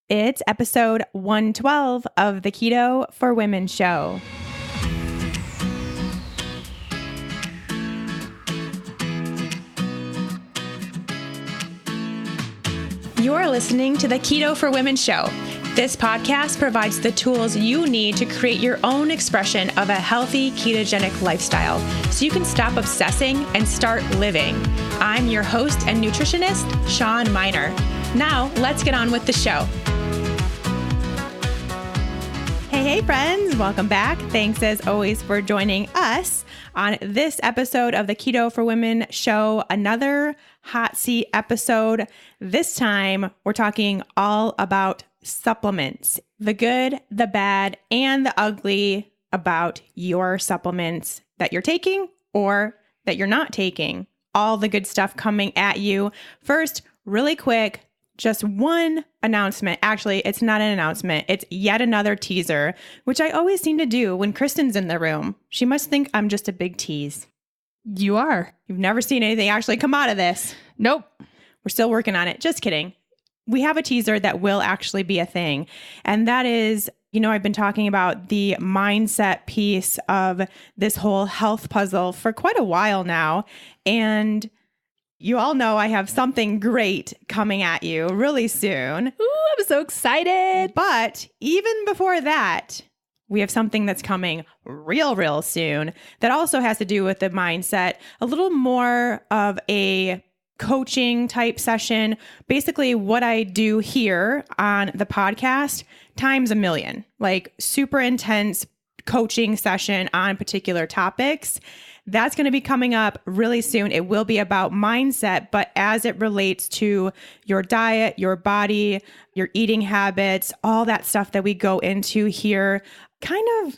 It's episode 112 of the Keto for Women show. You're listening to the Keto for Women show. This podcast provides the tools you need to create your own expression of a healthy ketogenic lifestyle so you can stop obsessing and start living. I'm your host and nutritionist, Shawn Miner. Now, let's get on with the show. Hey, friends. Welcome back. Thanks as always for joining us on this episode of the Keto for Women show, another hot seat episode. This time, we're talking all about supplements, the good, the bad, and the ugly about your supplements that you're taking or that you're not taking. All the good stuff coming at you. First, really quick, just one announcement. Actually, it's not an announcement. It's yet another teaser, which I always seem to do when Kristen's in the room. She must think I'm just a big tease. You are. You've never seen anything actually come out of this. Nope. We're still working on it. Just kidding. We have a teaser that will actually be a thing. And that is, I've been talking about the mindset piece of this whole health puzzle for quite a while now. And you all know I have something great coming at you really soon. Ooh, I'm so excited. But even before that, we have something that's coming real soon that also has to do with the mindset, a little more of a coaching type session. Basically, what I do here on the podcast times a million, like super intense coaching session on particular topics. That's going to be coming up really soon. It will be about mindset, but as it relates to your diet, your body, your eating habits, all that stuff that we go into here, kind of,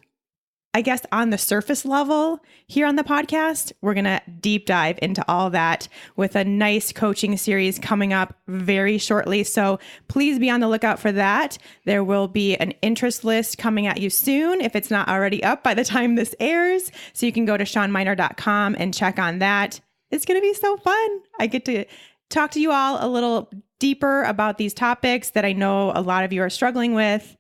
I guess, on the surface level here on the podcast, we're going to deep dive into all that with a nice coaching series coming up very shortly. So please be on the lookout for that. There will be an interest list coming at you soon if it's not already up by the time this airs. So you can go to ShawnMiner.com and check on that. It's going to be so fun. I get to talk to you all a little deeper about these topics that I know a lot of you are struggling with.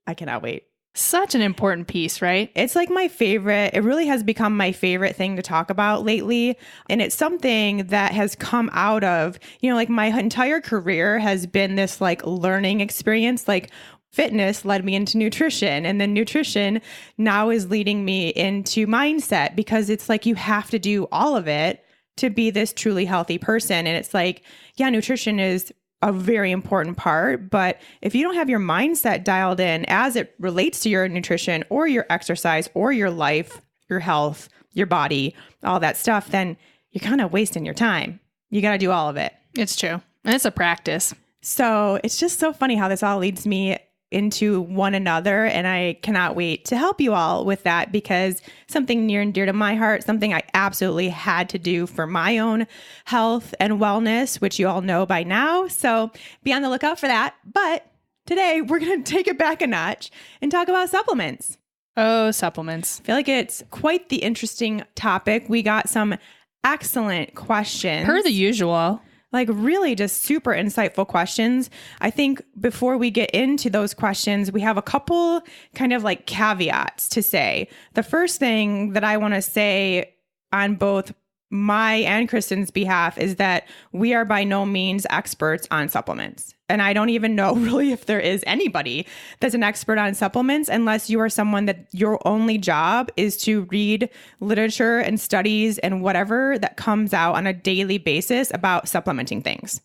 I cannot wait. Such an important piece, right? It's like my favorite. It really has become my favorite thing to talk about lately. And it's something that has come out of, like my entire career has been this like learning experience. Like fitness led me into nutrition, and then nutrition now is leading me into mindset, because it's like you have to do all of it to be this truly healthy person. And it's like, yeah, nutrition is a very important part. But if you don't have your mindset dialed in as it relates to your nutrition or your exercise or your life, your health, your body, all that stuff, then you're kind of wasting your time. You got to do all of it. It's true. And it's a practice. So it's just so funny how this all leads me into one another. And I cannot wait to help you all with that, because something near and dear to my heart, something I absolutely had to do for my own health and wellness, which you all know by now. So be on the lookout for that. But today we're going to take it back a notch and talk about supplements. Oh, supplements. I feel like it's quite the interesting topic. We got some excellent questions. Per the usual. Like really just super insightful questions. I think before we get into those questions, we have a couple kind of like caveats to say. The first thing that I want to say on both my and Kristen's behalf is that we are by no means experts on supplements. And I don't even know really if there is anybody that's an expert on supplements, unless you are someone that your only job is to read literature and studies and whatever that comes out on a daily basis about supplementing things.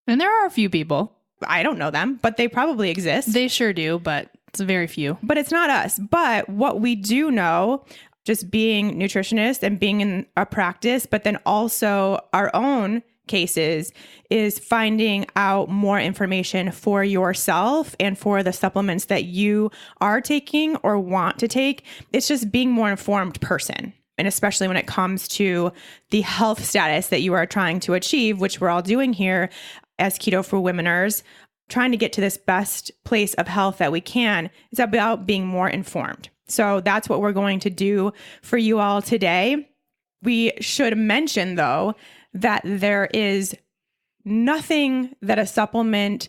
And there are a few people. I don't know them, but they probably exist. They sure do, but it's very few. But it's not us. But what we do know, just being nutritionists and being in a practice, but then also our own cases, is finding out more information for yourself and for the supplements that you are taking or want to take. It's just being more informed person. And especially when it comes to the health status that you are trying to achieve, which we're all doing here as Keto for Womeners, trying to get to this best place of health that we can. It's about being more informed. So that's what we're going to do for you all today. We should mention, though, that there is nothing that a supplement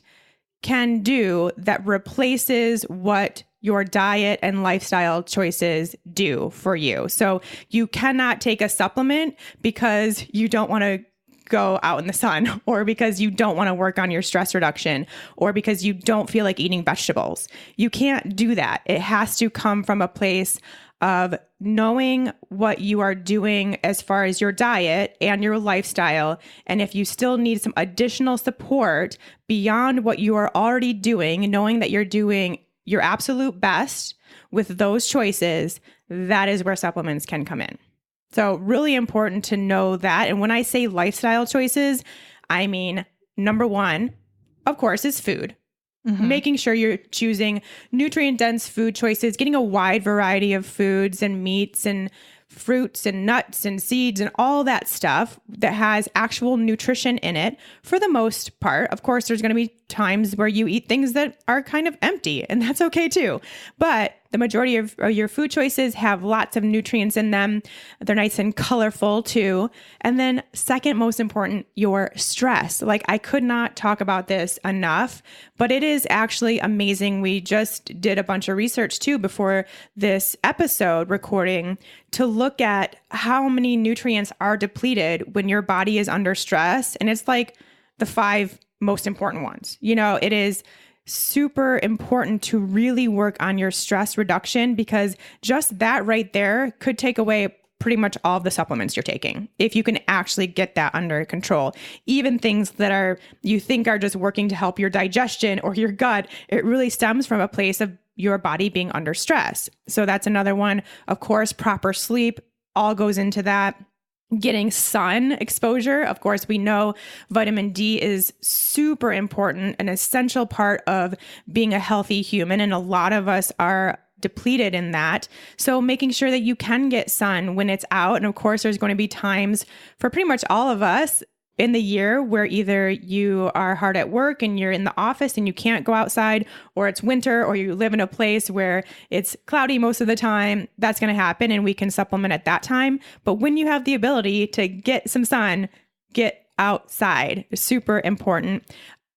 can do that replaces what your diet and lifestyle choices do for you. So you cannot take a supplement because you don't want to go out in the sun, or because you don't want to work on your stress reduction, or because you don't feel like eating vegetables. You can't do that. It has to come from a place of knowing what you are doing as far as your diet and your lifestyle. And if you still need some additional support beyond what you are already doing, knowing that you're doing your absolute best with those choices, that is where supplements can come in. So really important to know that. And when I say lifestyle choices, I mean, number one, of course, is food. Making sure you're choosing nutrient-dense food choices, getting a wide variety of foods and meats and fruits and nuts and seeds and all that stuff that has actual nutrition in it for the most part. Of course, there's going to be times where you eat things that are kind of empty, and that's okay too. But the majority of your food choices have lots of nutrients in them. They're nice and colorful too. And then second most important, your stress. Like, I could not talk about this enough, but it is actually amazing. We just did a bunch of research too before this episode recording to look at how many nutrients are depleted when your body is under stress. And it's like the 5 most important ones. You know, it is super important to really work on your stress reduction, because just that right there could take away pretty much all of the supplements you're taking if you can actually get that under control. Even things that are you think are just working to help your digestion or your gut, it really stems from a place of your body being under stress. So that's another one. Of course, proper sleep all goes into that. Getting sun exposure. Of course, we know vitamin D is super important, an essential part of being a healthy human. And a lot of us are depleted in that. So making sure that you can get sun when it's out. And of course, there's going to be times for pretty much all of us in the year where either you are hard at work and you're in the office and you can't go outside, or it's winter, or you live in a place where it's cloudy most of the time. That's going to happen, and we can supplement at that time. But when you have the ability to get some sun, get outside. It's super important.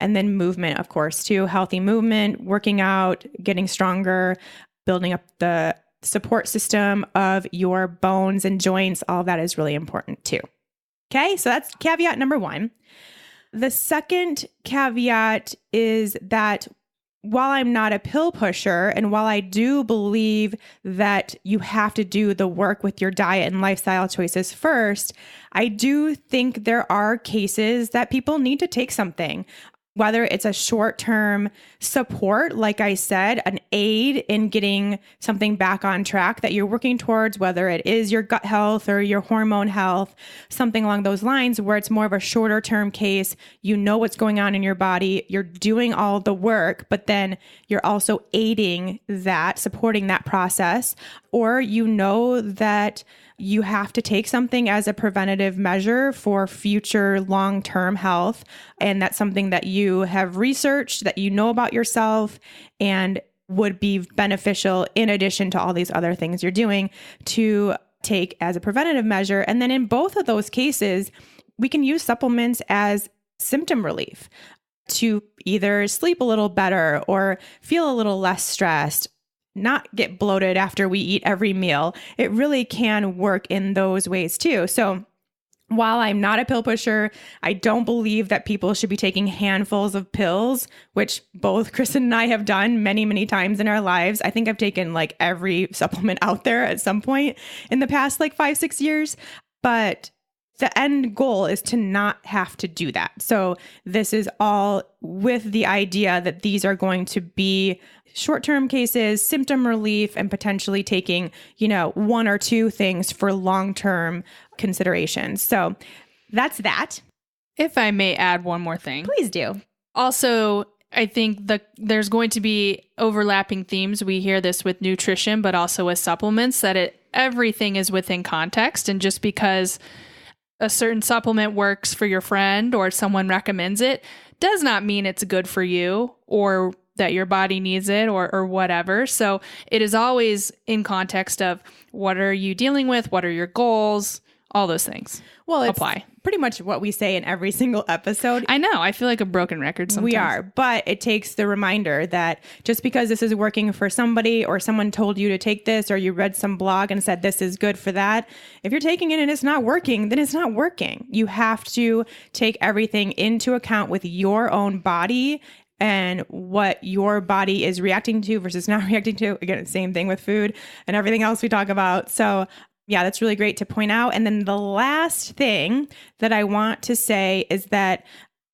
And then movement, of course, too. Healthy movement, working out, getting stronger, building up the support system of your bones and joints. All of that is really important too. Okay, so that's caveat number 1. The second caveat is that while I'm not a pill pusher, and while I do believe that you have to do the work with your diet and lifestyle choices first, I do think there are cases that people need to take something. Whether it's a short-term support, like I said, an aid in getting something back on track that you're working towards, whether it is your gut health or your hormone health, something along those lines where it's more of a shorter-term case. You know what's going on in your body. You're doing all the work, but then you're also aiding that, supporting that process. Or you know that you have to take something as a preventative measure for future long-term health. And that's something that you have researched, that you know about yourself, and would be beneficial in addition to all these other things you're doing to take as a preventative measure. And then in both of those cases, we can use supplements as symptom relief to either sleep a little better or feel a little less stressed, not get bloated after we eat every meal. It really can work in those ways too. So while I'm not a pill pusher, I don't believe that people should be taking handfuls of pills, which both Kristen and I have done many, many times in our lives. I think I've taken like every supplement out there at some point in the past like 5-6 years. But the end goal is to not have to do that. So this is all with the idea that these are going to be short-term cases, symptom relief, and potentially taking, 1 or 2 things for long-term considerations. So that's that. If I may add one more thing. Please do. Also, I think there's going to be overlapping themes. We hear this with nutrition, but also with supplements, that everything is within context. And just because a certain supplement works for your friend or someone recommends it does not mean it's good for you or that your body needs it or whatever. So it is always in context of what are you dealing with? What are your goals? All those things apply. pretty much what we say in every single episode. I know. I feel like a broken record sometimes. We are, but it takes the reminder that just because this is working for somebody or someone told you to take this or you read some blog and said this is good for that, if you're taking it and it's not working, then it's not working. You have to take everything into account with your own body and what your body is reacting to versus not reacting to. Again, same thing with food and everything else we talk about. So yeah, that's really great to point out. And then the last thing that I want to say is that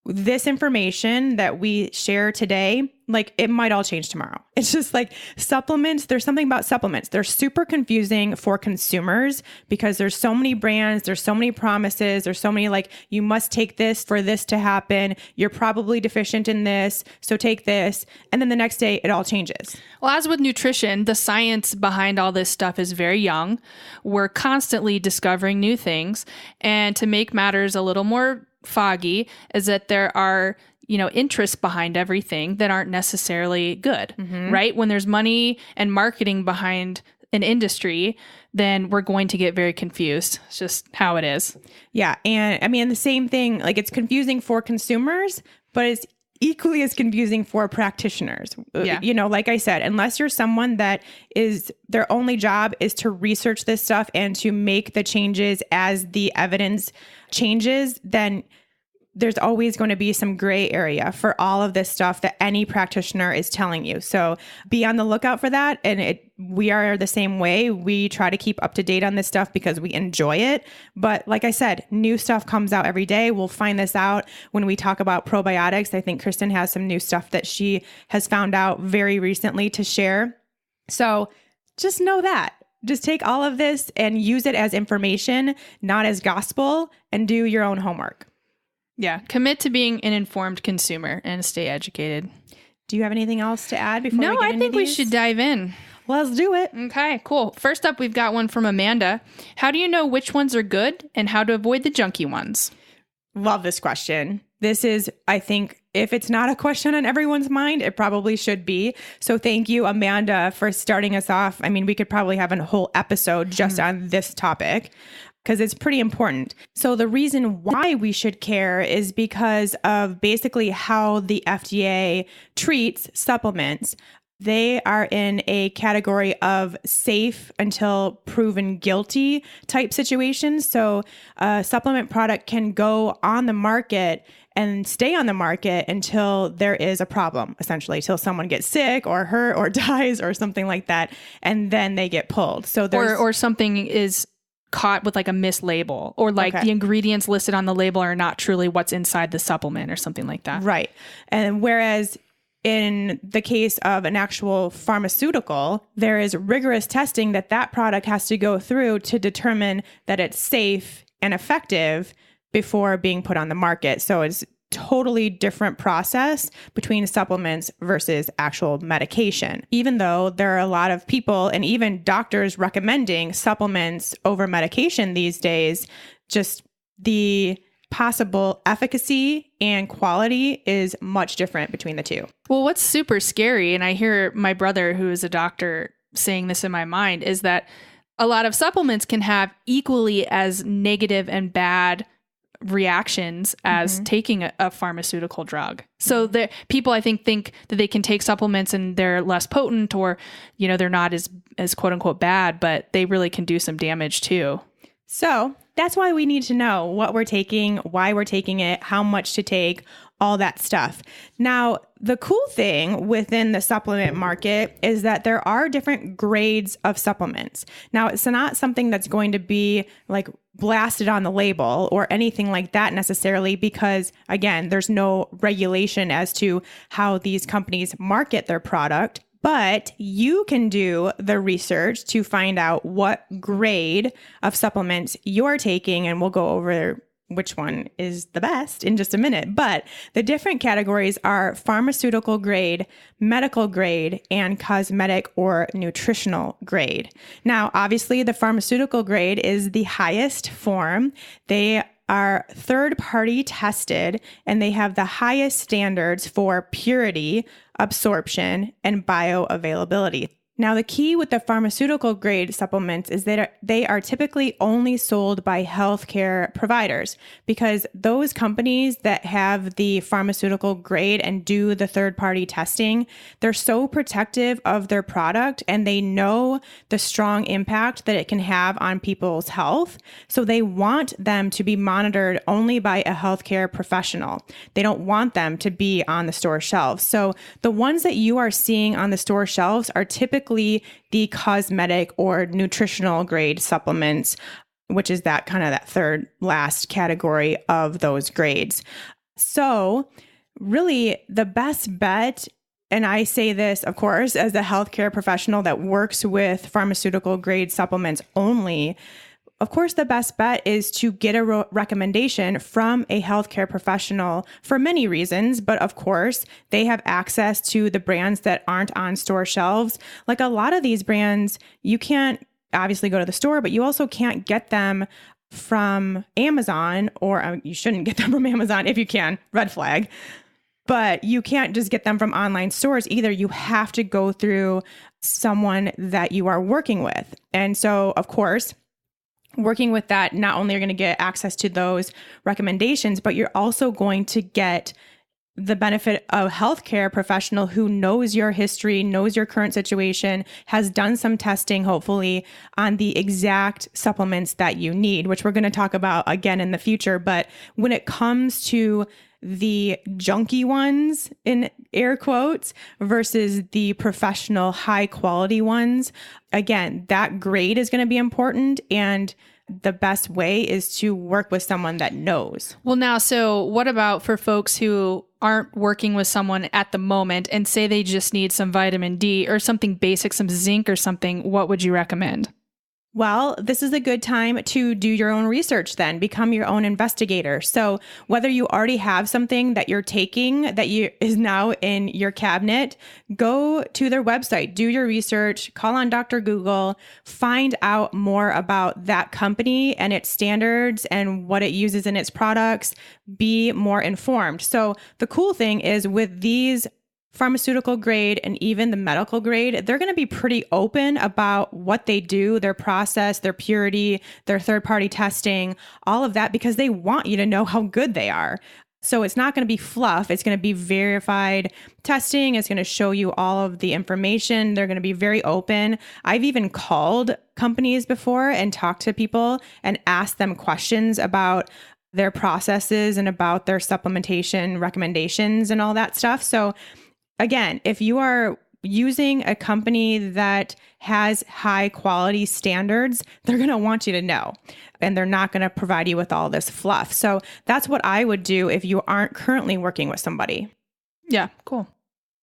this information that we share today, like it might all change tomorrow. It's just like supplements. There's something about supplements. They're super confusing for consumers because there's so many brands, there's so many promises, there's so many like, you must take this for this to happen. You're probably deficient in this, so take this. And then the next day it all changes. Well, as with nutrition, the science behind all this stuff is very young. We're constantly discovering new things. And to make matters a little more foggy is that there are, interests behind everything that aren't necessarily good, right? When there's money and marketing behind an industry, then we're going to get very confused. It's just how it is. Yeah. And I mean, the same thing, like it's confusing for consumers, but it's equally as confusing for practitioners. Yeah. Like I said, unless you're someone that is their only job is to research this stuff and to make the changes as the evidence changes, then there's always going to be some gray area for all of this stuff that any practitioner is telling you. So be on the lookout for that. And we are the same way. We try to keep up to date on this stuff because we enjoy it. But like I said, new stuff comes out every day. We'll find this out when we talk about probiotics. I think Kristen has some new stuff that she has found out very recently to share. So just know that. Just take all of this and use it as information, not as gospel, and do your own homework. Yeah. Commit to being an informed consumer and stay educated. Do you have anything else to add before we get into I think we should dive in. Let's do it. Okay, cool. First up, we've got one from Amanda. How do you know which ones are good and how to avoid the junky ones? Love this question. This is, I think, if it's not a question on everyone's mind, it probably should be. So thank you, Amanda, for starting us off. I mean, we could probably have a whole episode just on this topic, because it's pretty important. So the reason why we should care is because of basically how the FDA treats supplements. They are in a category of safe until proven guilty type situations. So a supplement product can go on the market and stay on the market until there is a problem, essentially, till someone gets sick or hurt or dies or something like that. And then they get pulled. So there's or something is caught with like a mislabel or like the ingredients listed on the label are not truly what's inside the supplement or something like that. Right. And whereas in the case of an actual pharmaceutical, there is rigorous testing that product has to go through to determine that it's safe and effective before being put on the market. So it's totally different process between supplements versus actual medication. Even though there are a lot of people and even doctors recommending supplements over medication these days, just the possible efficacy and quality is much different between the two. Well, what's super scary, and I hear my brother, who is a doctor, saying this in my mind, is that a lot of supplements can have equally as negative and bad reactions as taking a pharmaceutical drug. So people, I think that they can take supplements and they're less potent or, they're not as quote unquote bad, but they really can do some damage too. So that's why we need to know what we're taking, why we're taking it, how much to take, all that stuff. Now, the cool thing within the supplement market is that there are different grades of supplements. Now, it's not something that's going to be like blasted on the label or anything like that necessarily, because again, there's no regulation as to how these companies market their product. But you can do the research to find out what grade of supplements you're taking, and we'll go over which one is the best in just a minute. But the different categories are pharmaceutical grade, medical grade, and cosmetic or nutritional grade. Now, obviously, the pharmaceutical grade is the highest form. They are third-party tested, and they have the highest standards for purity, absorption, and bioavailability. Now, the key with the pharmaceutical grade supplements is that they are typically only sold by healthcare providers, because those companies that have the pharmaceutical grade and do the third-party testing, they're so protective of their product and they know the strong impact that it can have on people's health. So they want them to be monitored only by a healthcare professional. They don't want them to be on the store shelves. So the ones that you are seeing on the store shelves are typically the cosmetic or nutritional grade supplements, which is that kind of that third last category of those grades. So really the best bet, and I say this, of course, as a healthcare professional that works with pharmaceutical grade supplements only, of course, the best bet is to get a recommendation from a healthcare professional for many reasons. But of course, they have access to the brands that aren't on store shelves. Like a lot of these brands, you can't obviously go to the store, but you also can't get them from Amazon, or you shouldn't get them from Amazon if you can, red flag. But you can't just get them from online stores either. You have to go through someone that you are working with. And so, of course, working with that, not only are you going to get access to those recommendations, but you're also going to get the benefit of a healthcare professional who knows your history, knows your current situation, has done some testing, hopefully, on the exact supplements that you need, which we're going to talk about again in the future. But when it comes to the junky ones, in air quotes, versus the professional high quality ones, again, that grade is going to be important. And the best way is to work with someone that knows. Well, now, so what about for folks who aren't working with someone at the moment and say they just need some vitamin D or something basic, some zinc or something? What would you recommend? Well, this is a good time to do your own research then, become your own investigator. So whether you already have something that you're taking that is now in your cabinet, go to their website, do your research, call on Dr. Google, find out more about that company and its standards and what it uses in its products, be more informed. So the cool thing is with these pharmaceutical grade and even the medical grade, they're going to be pretty open about what they do, their process, their purity, their third-party testing, all of that, because they want you to know how good they are. So it's not going to be fluff. It's going to be verified testing. It's going to show you all of the information. They're going to be very open. I've even called companies before and talked to people and asked them questions about their processes and about their supplementation recommendations and all that stuff. So again, if you are using a company that has high quality standards, they're going to want you to know, and they're not going to provide you with all this fluff. So that's what I would do if you aren't currently working with somebody. Yeah, cool.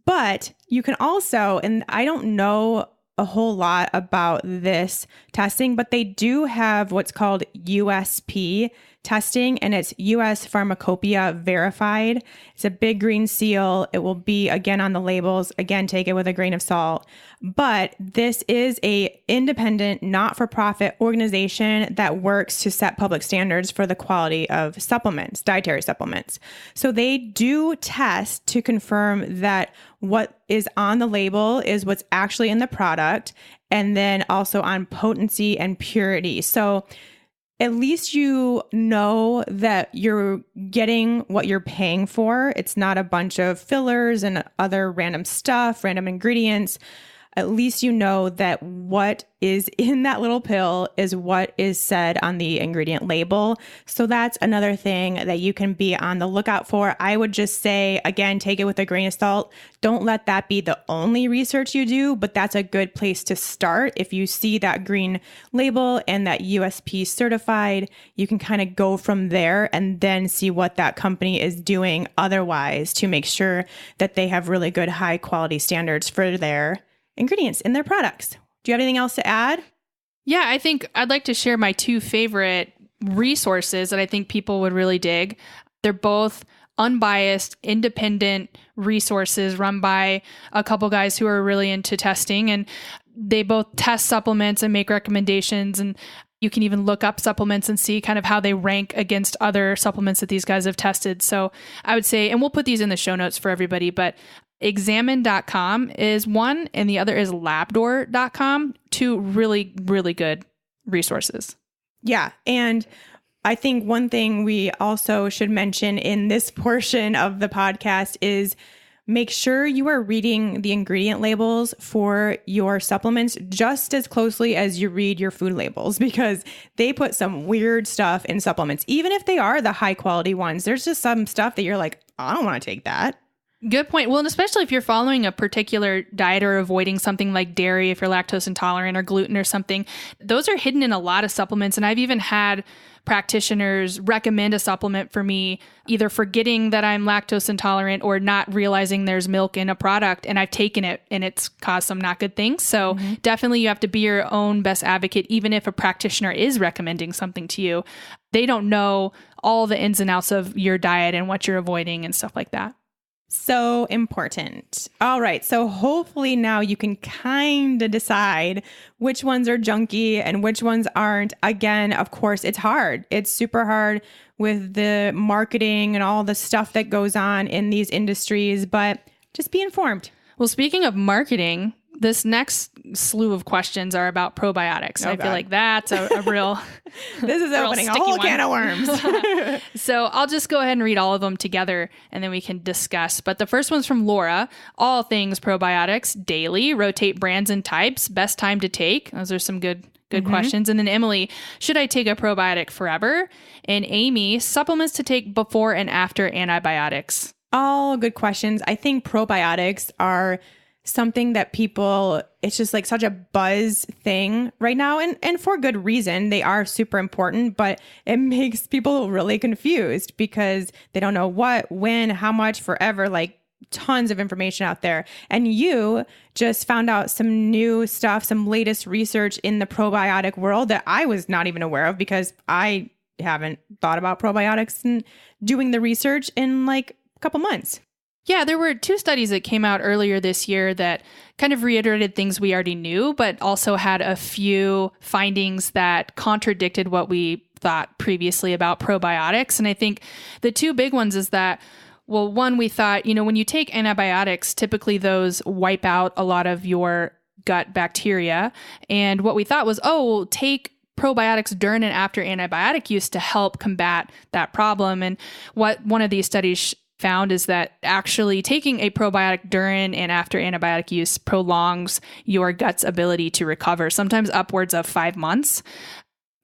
But you can also, and I don't know a whole lot about this testing, but they do have what's called USP testing, and it's US Pharmacopoeia verified. It's a big green seal. It will be again on the labels. Again, take it with a grain of salt. But this is a independent, not-for-profit organization that works to set public standards for the quality of supplements, dietary supplements. So they do test to confirm that what is on the label is what's actually in the product, and then also on potency and purity. So at least you know that you're getting what you're paying for. It's not a bunch of fillers and other random stuff, random ingredients. At least you know that what is in that little pill is what is said on the ingredient label. So that's another thing that you can be on the lookout for. I would just say, again, take it with a grain of salt. Don't let that be the only research you do, but that's a good place to start. If you see that green label and that USP certified, you can kind of go from there and then see what that company is doing otherwise to make sure that they have really good high quality standards for their ingredients in their products. Do you have anything else to add? Yeah, I think I'd like to share my two favorite resources that I think people would really dig. They're both unbiased, independent resources run by a couple guys who are really into testing, and they both test supplements and make recommendations. And you can even look up supplements and see kind of how they rank against other supplements that these guys have tested. So I would say, and we'll put these in the show notes for everybody, but Examine.com is one, and the other is labdoor.com. Two really, really good resources. Yeah. And I think one thing we also should mention in this portion of the podcast is make sure you are reading the ingredient labels for your supplements just as closely as you read your food labels, because they put some weird stuff in supplements. Even if they are the high quality ones, there's just some stuff that you're like, I don't want to take that. Good point. Well, and especially if you're following a particular diet or avoiding something like dairy, if you're lactose intolerant or gluten or something, those are hidden in a lot of supplements. And I've even had practitioners recommend a supplement for me, either forgetting that I'm lactose intolerant or not realizing there's milk in a product, and I've taken it and it's caused some not good things. So definitely you have to be your own best advocate, even if a practitioner is recommending something to you. They don't know all the ins and outs of your diet and what you're avoiding and stuff like that. So important. All right. So hopefully now you can kind of decide which ones are junky and which ones aren't. Again, of course, it's hard. It's super hard with the marketing and all the stuff that goes on in these industries, but just be informed. Well, speaking of marketing, this next slew of questions are about probiotics. I feel like that's a real this is opening a whole can of worms. So I'll just go ahead and read all of them together and then we can discuss. But the first one's from Laura. All things probiotics daily, rotate brands and types, best time to take. Those are some good questions. And then Emily, should I take a probiotic forever? And Amy, supplements to take before and after antibiotics. All good questions. I think probiotics are something that people, it's just like such a buzz thing right now. And for good reason. They are super important, but it makes people really confused because they don't know what, when, how much, forever, like tons of information out there. And you just found out some new stuff, some latest research in the probiotic world that I was not even aware of because I haven't thought about probiotics and doing the research in like a couple months. Yeah, there were 2 studies that came out earlier this year that kind of reiterated things we already knew, but also had a few findings that contradicted what we thought previously about probiotics. And I think the 2 big ones is that, well, one, we thought, when you take antibiotics, typically those wipe out a lot of your gut bacteria. And what we thought was, take probiotics during and after antibiotic use to help combat that problem. And what one of these studies found is that actually taking a probiotic during and after antibiotic use prolongs your gut's ability to recover, sometimes upwards of 5 months.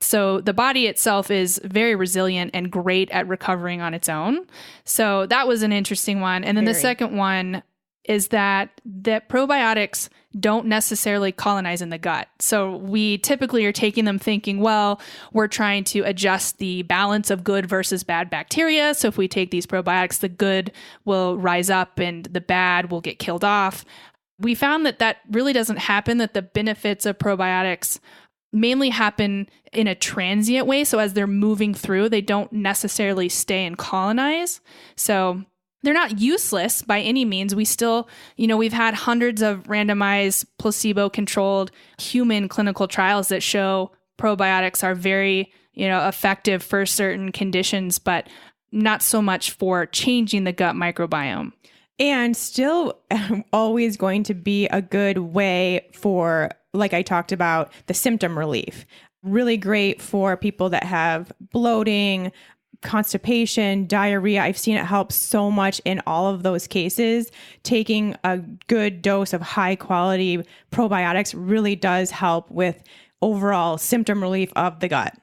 So the body itself is very resilient and great at recovering on its own. So that was an interesting one. And then the second one is that probiotics don't necessarily colonize in the gut. So we typically are taking them thinking, well, we're trying to adjust the balance of good versus bad bacteria. So if we take these probiotics, the good will rise up and the bad will get killed off. We found that really doesn't happen, that the benefits of probiotics mainly happen in a transient way. So as they're moving through, they don't necessarily stay and colonize. So they're not useless by any means. We still, we've had hundreds of randomized placebo-controlled human clinical trials that show probiotics are very, effective for certain conditions, but not so much for changing the gut microbiome. And still always going to be a good way for, like I talked about, the symptom relief. Really great for people that have bloating, constipation, diarrhea. I've seen it help so much in all of those cases. Taking a good dose of high quality probiotics really does help with overall symptom relief of the gut.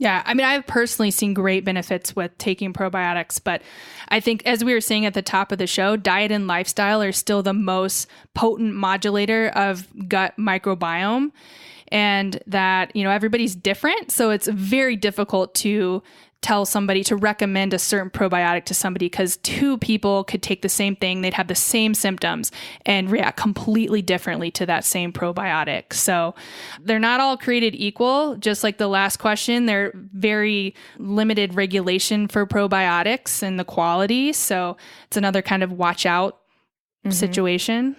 Yeah, I mean, I've personally seen great benefits with taking probiotics, but I think as we were saying at the top of the show, diet and lifestyle are still the most potent modulator of gut microbiome, and that, everybody's different. So it's very difficult to tell somebody to recommend a certain probiotic to somebody because 2 people could take the same thing, they'd have the same symptoms and react completely differently to that same probiotic. So they're not all created equal. Just like the last question, they're very limited regulation for probiotics and the quality. So it's another kind of watch out situation.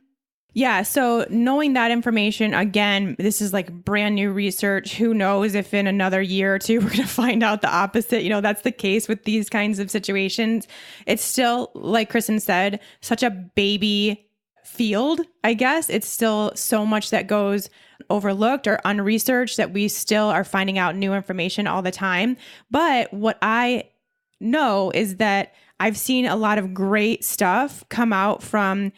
Yeah. So knowing that information, again, this is like brand new research. Who knows if in another year or 2, we're going to find out the opposite. That's the case with these kinds of situations. It's still, like Kristen said, such a baby field, I guess. It's still so much that goes overlooked or unresearched that we still are finding out new information all the time. But what I know is that I've seen a lot of great stuff come out from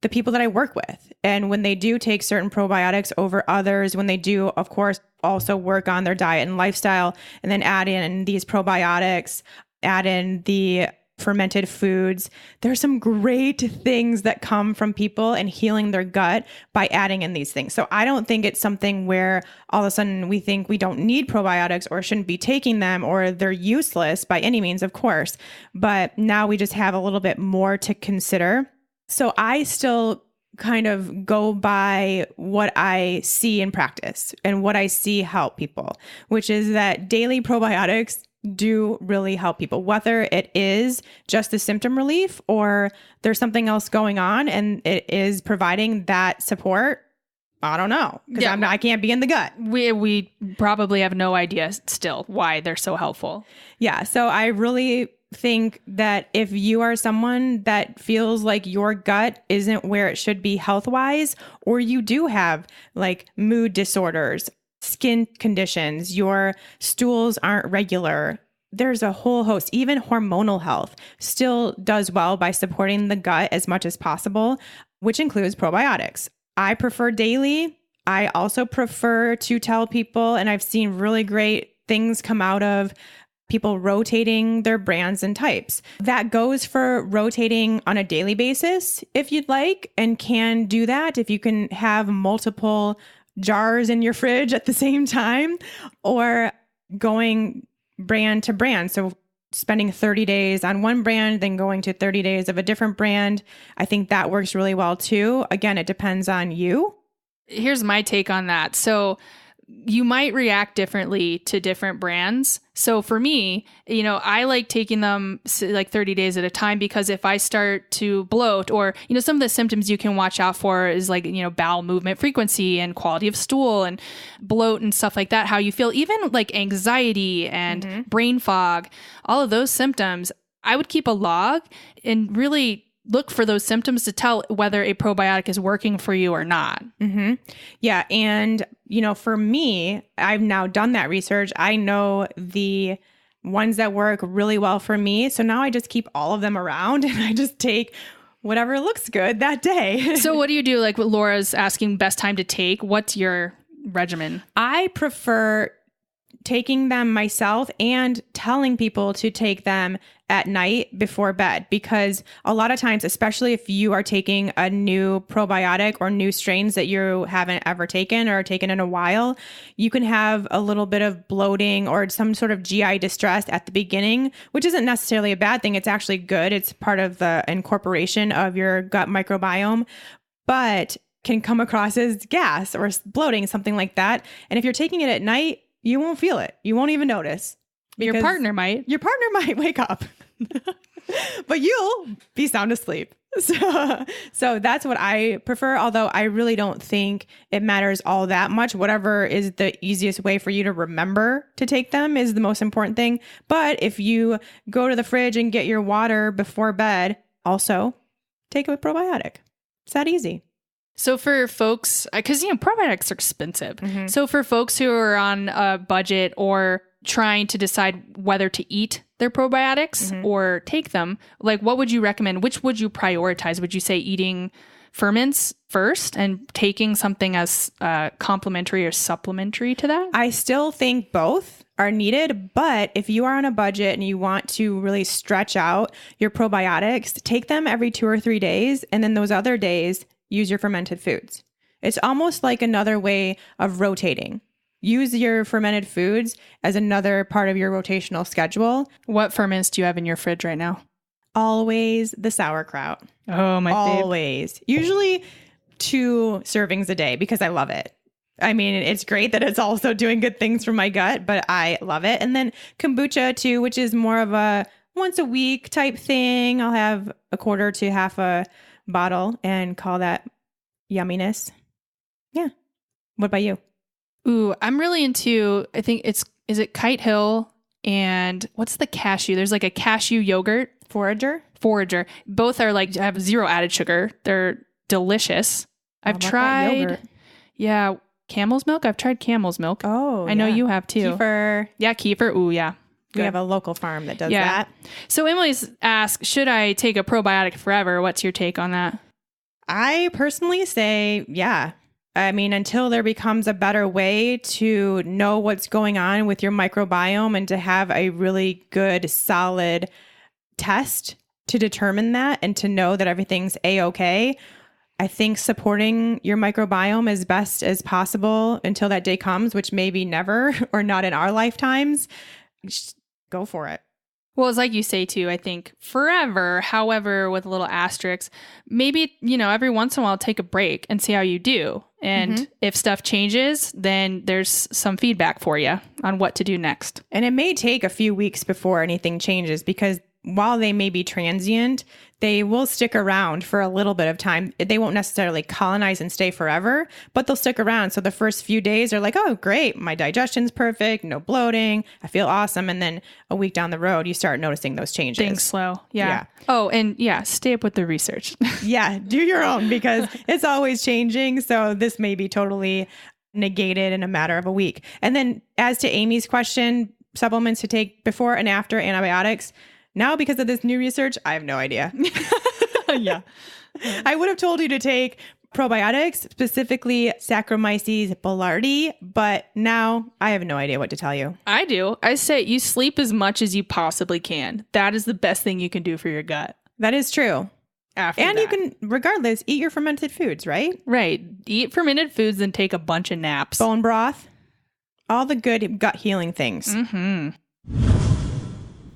the people that I work with. And when they do take certain probiotics over others, when they do, of course, also work on their diet and lifestyle, and then add in these probiotics, add in the fermented foods, there's some great things that come from people and healing their gut by adding in these things. So I don't think it's something where all of a sudden we think we don't need probiotics or shouldn't be taking them or they're useless by any means, of course. But now we just have a little bit more to consider. So I still kind of go by what I see in practice and what I see help people, which is that daily probiotics do really help people, whether it is just the symptom relief or there's something else going on and it is providing that support. I don't know, because I can't be in the gut. We probably have no idea still why they're so helpful. Yeah. So I really think that if you are someone that feels like your gut isn't where it should be health-wise, or you do have like mood disorders, skin conditions, your stools aren't regular, there's a whole host. Even hormonal health still does well by supporting the gut as much as possible, which includes probiotics. I prefer daily. I also prefer to tell people, and I've seen really great things come out of people rotating their brands and types. That goes for rotating on a daily basis if you'd like, and can do that if you can have multiple jars in your fridge at the same time, or going brand to brand. So spending 30 days on one brand, then going to 30 days of a different brand. I think that works really well too. Again, it depends on you. Here's my take on that. So you might react differently to different brands. So for me, I like taking them like 30 days at a time, because if I start to bloat, or, some of the symptoms you can watch out for is like, bowel movement frequency and quality of stool and bloat and stuff like that, how you feel, even like anxiety and brain fog, all of those symptoms, I would keep a log and really look for those symptoms to tell whether a probiotic is working for you or not. Mm-hmm. Yeah. And, for me, I've now done that research. I know the ones that work really well for me. So now I just keep all of them around and I just take whatever looks good that day. So what do you do? Like what Laura's asking, best time to take? What's your regimen? I prefer taking them myself and telling people to take them at night before bed, because a lot of times, especially if you are taking a new probiotic or new strains that you haven't ever taken or taken in a while, you can have a little bit of bloating or some sort of GI distress at the beginning, which isn't necessarily a bad thing. It's actually good. It's part of the incorporation of your gut microbiome, but can come across as gas or bloating, something like that. And if you're taking it at night, you won't feel it. You won't even notice. Your partner might wake up, but you'll be sound asleep. So that's what I prefer. Although I really don't think it matters all that much. Whatever is the easiest way for you to remember to take them is the most important thing. But if you go to the fridge and get your water before bed, also take a probiotic. It's that easy. So for folks, because, probiotics are expensive. Mm-hmm. So for folks who are on a budget or trying to decide whether to eat their probiotics or take them, like what would you recommend? Which would you prioritize? Would you say eating ferments first and taking something as complementary or supplementary to that? I still think both are needed, but if you are on a budget and you want to really stretch out your probiotics, take them every 2 or 3 days, and then those other days use your fermented foods. It's almost like another way of rotating. Use your fermented foods as another part of your rotational schedule. What ferments do you have in your fridge right now? Always the sauerkraut. Oh, my favorite. Always. Usually 2 servings a day because I love it. I mean, it's great that it's also doing good things for my gut, but I love it. And then kombucha too, which is more of a once a week type thing. I'll have a quarter to half a bottle and call that yumminess. Yeah. What about you? Ooh, I'm really into, I think is it Kite Hill and what's the cashew? There's like a cashew yogurt. Forager. Both are like, have 0 added sugar. They're delicious. I've How about that tried, yogurt? yeah, camel's milk. I've tried camel's milk. Oh, I know yeah. you have too. Kefir. Yeah, kefir. Ooh, yeah. We Good. have a local farm that does Yeah. that. So Emily's asked, should I take a probiotic forever? What's your take on that? I personally say, yeah. I mean, until there becomes a better way to know what's going on with your microbiome and to have a really good, solid test to determine that and to know that everything's A-okay, I think supporting your microbiome as best as possible until that day comes, which may be never or not in our lifetimes, just go for it. Well, it's like you say too, I think forever, however, with a little asterisk, maybe, every once in a while take a break and see how you do. And if stuff changes, then there's some feedback for you on what to do next. And it may take a few weeks before anything changes because while they may be transient, they will stick around for a little bit of time. They won't necessarily colonize and stay forever, but they'll stick around. So the first few days are like, oh, great. My digestion's perfect. No bloating. I feel awesome. And then a week down the road, you start noticing those changes. Things slow. Yeah. Oh, and stay up with the research. Yeah. Do your own because it's always changing. So this may be totally negated in a matter of a week. And then as to Amy's question, supplements to take before and after antibiotics. Now, because of this new research, I have no idea. Yeah. I would have told you to take probiotics, specifically Saccharomyces boulardii, but now I have no idea what to tell you. I do. I say you sleep as much as you possibly can. That is the best thing you can do for your gut. That is true. And you can, regardless, eat your fermented foods, right? Right. Eat fermented foods and take a bunch of naps. Bone broth, all the good gut healing things. Mm-hmm.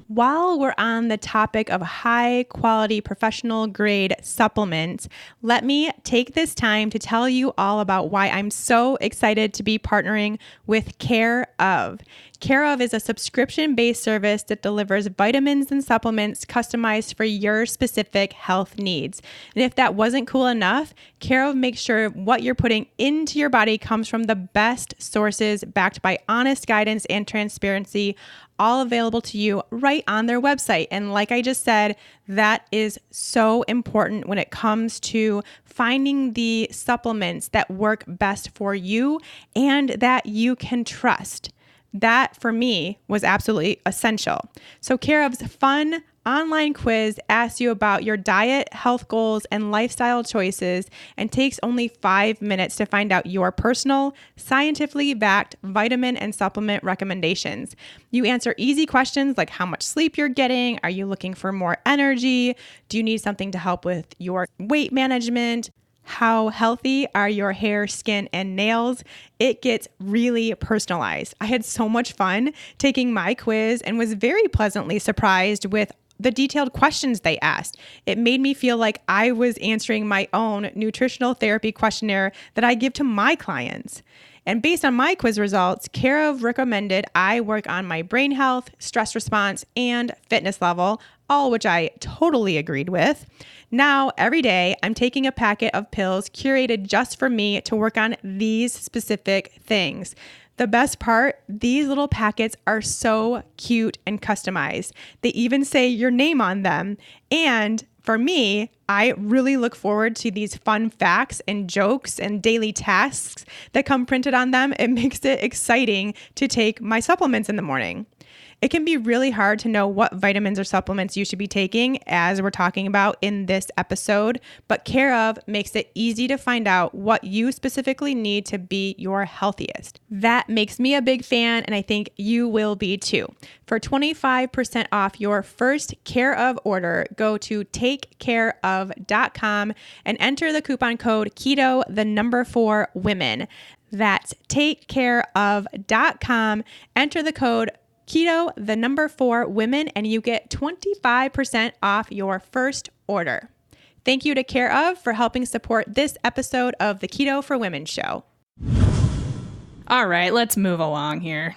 While we're on the topic of high quality professional grade supplements, let me take this time to tell you all about why I'm so excited to be partnering with Care of. Care of is a subscription-based service that delivers vitamins and supplements customized for your specific health needs. And if that wasn't cool enough, Care of makes sure what you're putting into your body comes from the best sources backed by honest guidance and transparency, all available to you right on their website. And like I just said, that is so important when it comes to finding the supplements that work best for you and that you can trust. That, for me, was absolutely essential. So Care of's fun online quiz asks you about your diet, health goals, and lifestyle choices and takes only 5 minutes to find out your personal, scientifically backed vitamin and supplement recommendations. You answer easy questions like how much sleep you're getting, are you looking for more energy, do you need something to help with your weight management, how healthy are your hair, skin, and nails? It gets really personalized. I had so much fun taking my quiz and was very pleasantly surprised with the detailed questions they asked. It made me feel like I was answering my own nutritional therapy questionnaire that I give to my clients. And based on my quiz results, Care of recommended I work on my brain health, stress response, and fitness level, all which I totally agreed with. Now, every day, I'm taking a packet of pills curated just for me to work on these specific things. The best part, these little packets are so cute and customized. They even say your name on them. And for me, I really look forward to these fun facts and jokes and daily tasks that come printed on them. It makes it exciting to take my supplements in the morning. It can be really hard to know what vitamins or supplements you should be taking, as we're talking about in this episode, but Care of makes it easy to find out what you specifically need to be your healthiest. That makes me a big fan, and I think you will be too. For 25% off your first Care of order, go to takecareof.com and enter the coupon code KETO4women. That's takecareof.com. Enter the code KETO4women and you get 25% off your first order. Thank you to Care of for helping support this episode of the Keto for Women show. All right, let's move along here.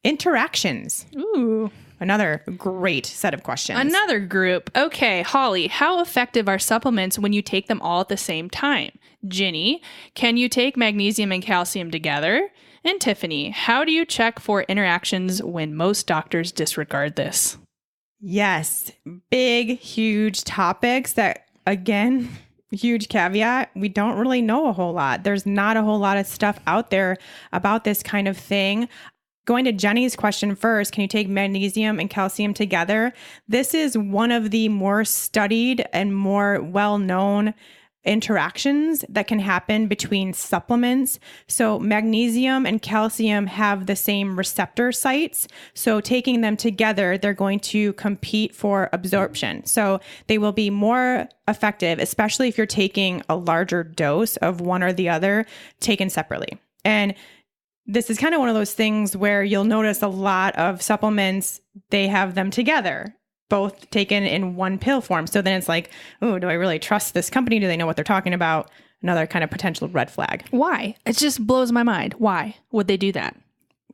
Interactions. Ooh. Another great set of questions. Another group. Okay, Holly, how effective are supplements when you take them all at the same time? Ginny, can you take magnesium and calcium together? And Tiffany, how do you check for interactions when most doctors disregard this? Yes, big, huge topics that, again, huge caveat, we don't really know a whole lot. There's not a whole lot of stuff out there about this kind of thing. Going to Jenny's question first, can you take magnesium and calcium together? This is one of the more studied and more well-known interactions that can happen between supplements. So magnesium and calcium have the same receptor sites. So taking them together, they're going to compete for absorption. So they will be more effective, especially if you're taking a larger dose of one or the other taken separately. And this is kind of one of those things where you'll notice a lot of supplements, they have them together, both taken in one pill form. So then it's like, oh, do I really trust this company? Do they know what they're talking about? Another kind of potential red flag. Why? It just blows my mind. Why would they do that?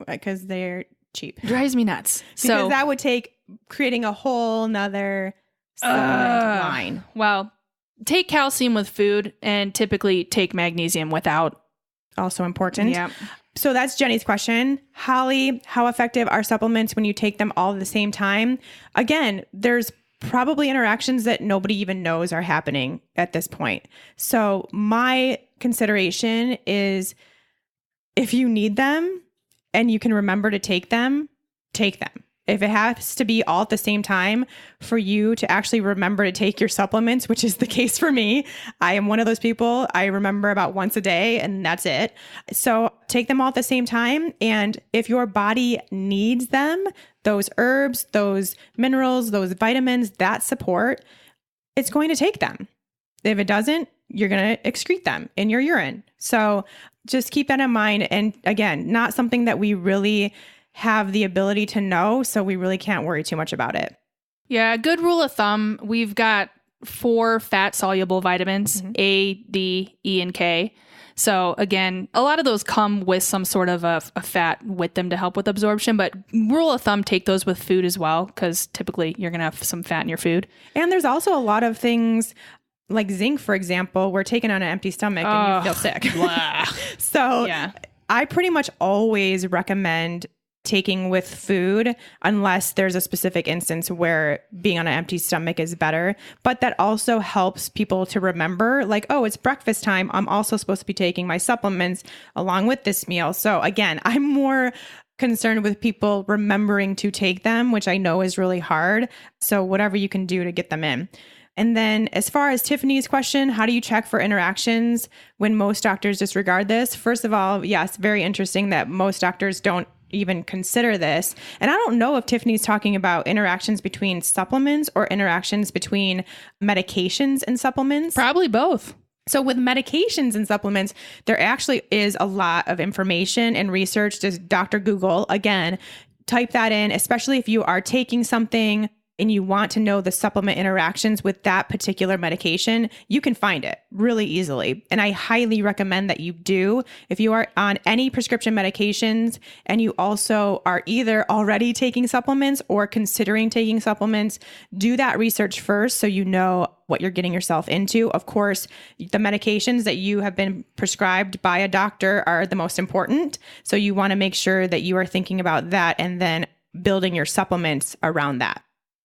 Because they're cheap. Drives me nuts. Because that would take creating a whole nother supplement line. Well, take calcium with food and typically take magnesium without. Also important. Yeah. So that's Jenny's question. Holly, how effective are supplements when you take them all at the same time? Again, there's probably interactions that nobody even knows are happening at this point. So my consideration is if you need them and you can remember to take them, take them. If it has to be all at the same time for you to actually remember to take your supplements, which is the case for me, I am one of those people. I remember about once a day and that's it. So take them all at the same time. And if your body needs them, those herbs, those minerals, those vitamins, that support, it's going to take them. If it doesn't, you're going to excrete them in your urine. So just keep that in mind. And again, not something that we really have the ability to know, so we really can't worry too much about it. Yeah, good rule of thumb, we've got 4 fat-soluble vitamins, A, D, E, and K. So again, a lot of those come with some sort of a fat with them to help with absorption, but rule of thumb, take those with food as well, because typically you're going to have some fat in your food. And there's also a lot of things like zinc, for example, we're taken on an empty stomach and you feel sick. So yeah. I pretty much always recommend taking with food unless there's a specific instance where being on an empty stomach is better. But that also helps people to remember, like, oh, it's breakfast time. I'm also supposed to be taking my supplements along with this meal. So again, I'm more concerned with people remembering to take them, which I know is really hard. So whatever you can do to get them in. And then as far as Tiffany's question, how do you check for interactions when most doctors disregard this? First of all, yes, very interesting that most doctors don't even consider this. And I don't know if Tiffany's talking about interactions between supplements or interactions between medications and supplements. Probably both. So with medications and supplements, there actually is a lot of information and research. Just Dr. Google, again, type that in, especially if you are taking something and you want to know the supplement interactions with that particular medication, you can find it really easily. And I highly recommend that you do. If you are on any prescription medications and you also are either already taking supplements or considering taking supplements, do that research first so you know what you're getting yourself into. Of course, the medications that you have been prescribed by a doctor are the most important. So you want to make sure that you are thinking about that and then building your supplements around that.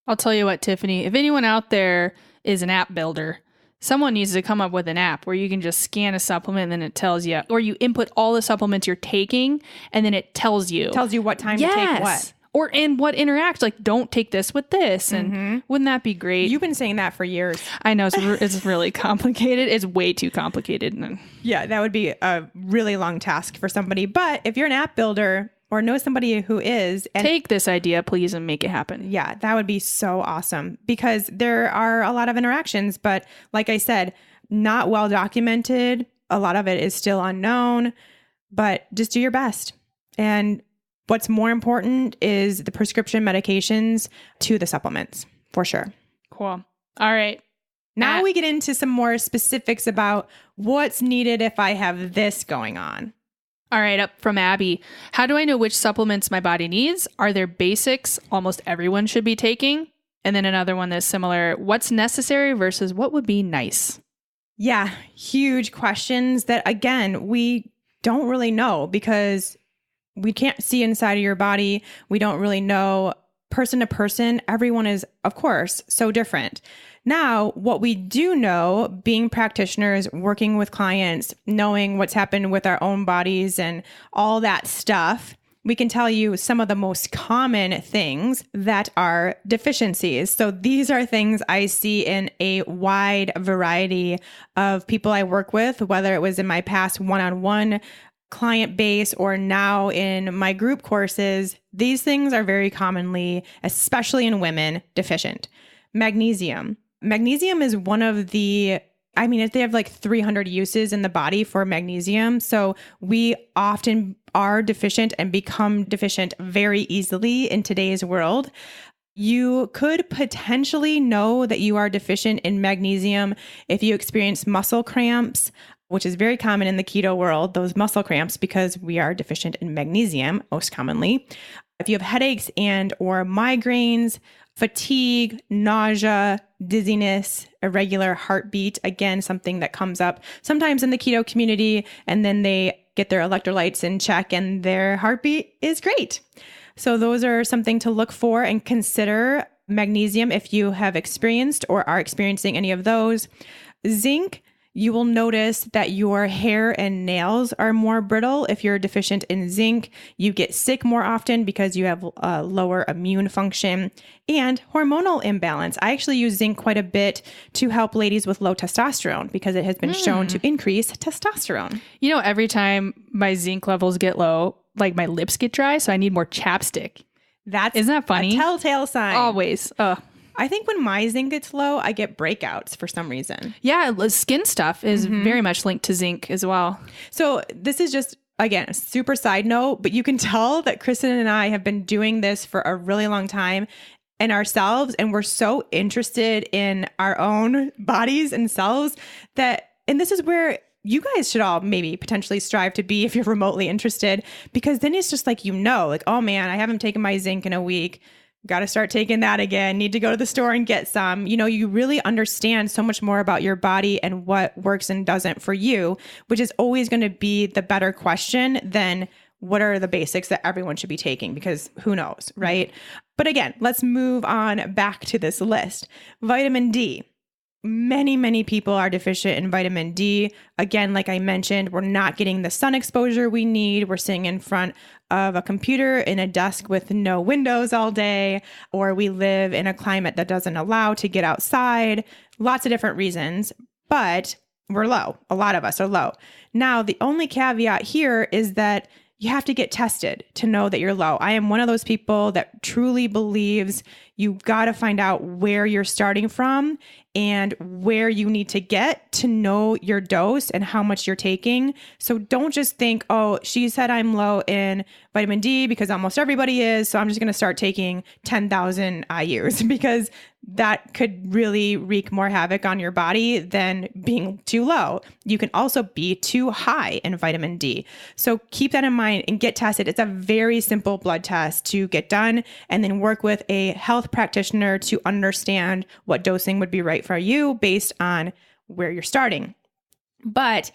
I'll tell you what, Tiffany, if anyone out there is an app builder, someone needs to come up with an app where you can just scan a supplement and then it tells you, or you input all the supplements you're taking and then it tells you. Tells you what time to take what. Or and what interacts, like don't take this with this. And wouldn't that be great? You've been saying that for years. I know, it's really complicated. It's way too complicated. Yeah, that would be a really long task for somebody. But if you're an app builder or know somebody who is, and take this idea, please, and make it happen. Yeah, that would be so awesome because there are a lot of interactions, but like I said, not well documented. A lot of it is still unknown, but just do your best. And what's more important is the prescription medications to the supplements, for sure. Cool. All right. Now we get into some more specifics about what's needed if I have this going on. All right, up from Abby. How do I know which supplements my body needs? Are there basics almost everyone should be taking? And then another one that's similar. What's necessary versus what would be nice? Yeah, huge questions that, again, we don't really know because we can't see inside of your body. We don't really know person to person. Everyone is, of course, so different. Now, what we do know, being practitioners, working with clients, knowing what's happened with our own bodies and all that stuff, we can tell you some of the most common things that are deficiencies. So these are things I see in a wide variety of people I work with, whether it was in my past one-on-one client base or now in my group courses. These things are very commonly, especially in women, deficient. Magnesium. Magnesium is one of they have like 300 uses in the body for magnesium. So we often are deficient and become deficient very easily in today's world. You could potentially know that you are deficient in magnesium if you experience muscle cramps, which is very common in the keto world, those muscle cramps, because we are deficient in magnesium most commonly. If you have headaches and or migraines, fatigue, nausea, dizziness, irregular heartbeat, again, something that comes up sometimes in the keto community, and then they get their electrolytes in check and their heartbeat is great. So those are something to look for and consider. Magnesium, if you have experienced or are experiencing any of those. Zinc, you will notice that your hair and nails are more brittle. If you're deficient in zinc, you get sick more often because you have a lower immune function. And hormonal imbalance. I actually use zinc quite a bit to help ladies with low testosterone because it has been shown to increase testosterone. You know, every time my zinc levels get low, like my lips get dry, so I need more chapstick. Isn't that funny? A telltale sign. Always. I think when my zinc gets low, I get breakouts for some reason. Yeah, skin stuff is very much linked to zinc as well. So this is just, again, a super side note, but you can tell that Kristen and I have been doing this for a really long time and ourselves, and we're so interested in our own bodies and selves and this is where you guys should all maybe potentially strive to be if you're remotely interested, because then it's just like, oh man, I haven't taken my zinc in a week. Got to start taking that again. Need to go to the store and get some. You really understand so much more about your body and what works and doesn't for you, which is always going to be the better question than what are the basics that everyone should be taking, because who knows, right? But again, let's move on back to this list. Vitamin D. Many, many people are deficient in vitamin D. Again, like I mentioned, we're not getting the sun exposure we need. We're sitting in front of a computer in a desk with no windows all day, or we live in a climate that doesn't allow to get outside. Lots of different reasons, but we're low. A lot of us are low. Now, the only caveat here is that you have to get tested to know that you're low. I am one of those people that truly believes you got to find out where you're starting from and where you need to get to know your dose and how much you're taking. So don't just think, oh, she said I'm low in vitamin D because almost everybody is, so I'm just going to start taking 10,000 IUs, because that could really wreak more havoc on your body than being too low. You can also be too high in vitamin D. So keep that in mind and get tested. It's a very simple blood test to get done, and then work with a health practitioner to understand what dosing would be right for you based on where you're starting. But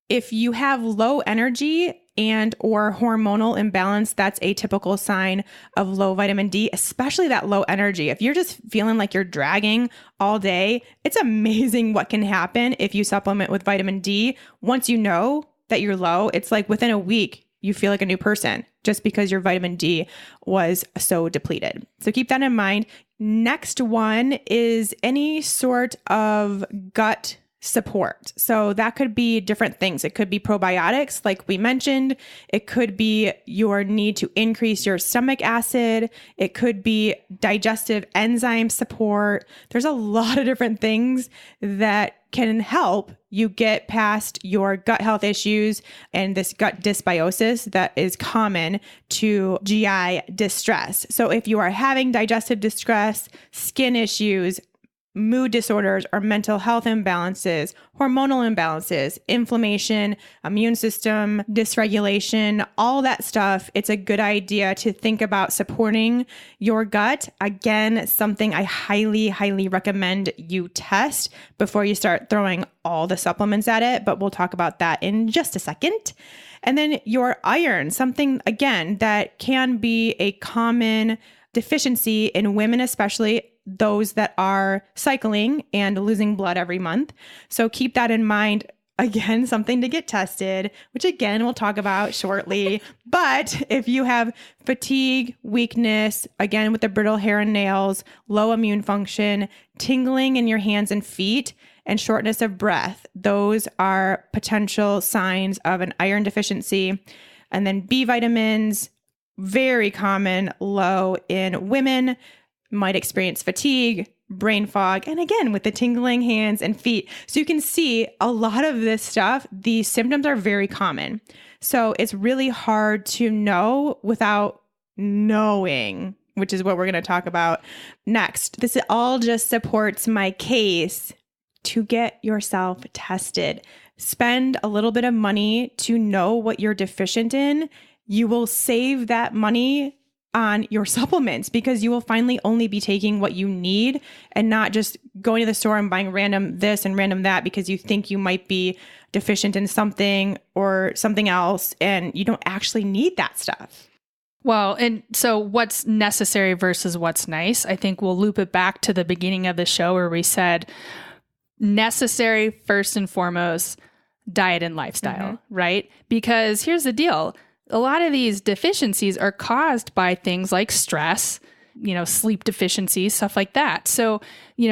if you have low energy and or hormonal imbalance, that's a typical sign of low vitamin D, especially that low energy. If you're just feeling like you're dragging all day, it's amazing what can happen if you supplement with vitamin D. Once you know that you're low, it's like within a week, you feel like a new person just because your vitamin D was so depleted. So keep that in mind. Next one is any sort of gut support. So that could be different things. It could be probiotics, like we mentioned. It could be your need to increase your stomach acid. It could be digestive enzyme support. There's a lot of different things that can help you get past your gut health issues and this gut dysbiosis that is common to GI distress. So if you are having digestive distress, skin issues, mood disorders or mental health imbalances, hormonal imbalances, inflammation, immune system dysregulation, all that stuff, it's a good idea to think about supporting your gut. Again, something I highly, highly recommend you test before you start throwing all the supplements at it, but we'll talk about that in just a second. And then your iron, something again that can be a common deficiency in women, especially. those that are cycling and losing blood every month. So keep that in mind. Again, something to get tested, which again, we'll talk about shortly. But if you have fatigue, weakness, again, with the brittle hair and nails, low immune function, tingling in your hands and feet, and shortness of breath, those are potential signs of an iron deficiency. And then B vitamins, very common, low in women, might experience fatigue, brain fog, and again, with the tingling hands and feet. So you can see a lot of this stuff, these symptoms are very common. So it's really hard to know without knowing, which is what we're going to talk about next. This all just supports my case to get yourself tested. Spend a little bit of money to know what you're deficient in. You will save that money on your supplements because you will finally only be taking what you need and not just going to the store and buying random this and random that because you think you might be deficient in something or something else and you don't actually need that stuff. Well, and so what's necessary versus what's nice? I think we'll loop it back to the beginning of the show where we said necessary first and foremost, diet and lifestyle, right? Because here's the deal. A lot of these deficiencies are caused by things like stress, sleep deficiencies, stuff like that. So,